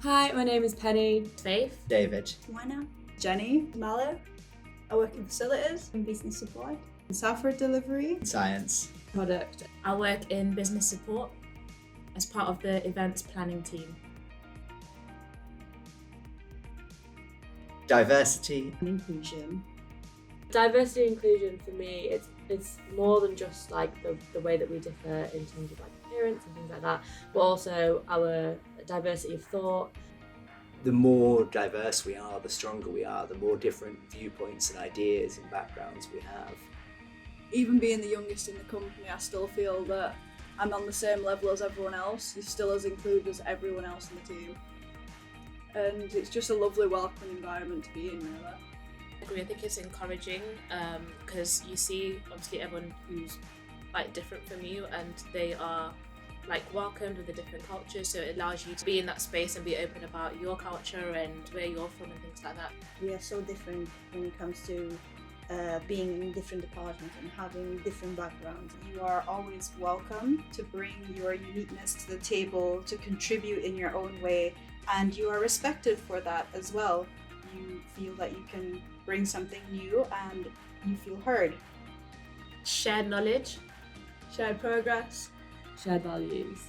Hi, my name is Penny. Faith. David. Wana. Jenny. Mallow. I work in facilities. In business support. Software delivery. Science. Product. I work in business support as part of the events planning team. Diversity. And inclusion. Diversity and inclusion for me, it's more than just like the way that we differ in terms of like appearance and things like that, but also our diversity of thought. The more diverse we are, the stronger we are, the more different viewpoints and ideas and backgrounds we have. Even being the youngest in the company, I still feel that I'm on the same level as everyone else. You're still as included as everyone else in the team. And it's just a lovely, welcoming environment to be in, really. I think it's encouraging because you see obviously everyone who's like different from you and they are like welcomed with a different culture, so it allows you to be in that space and be open about your culture and where you're from and things like that. We are so different when it comes to being in different departments and having different backgrounds. You are always welcome to bring your uniqueness to the table, to contribute in your own way, and you are respected for that as well. You feel that you can bring something new and you feel heard. Shared knowledge. Shared progress. Shared values.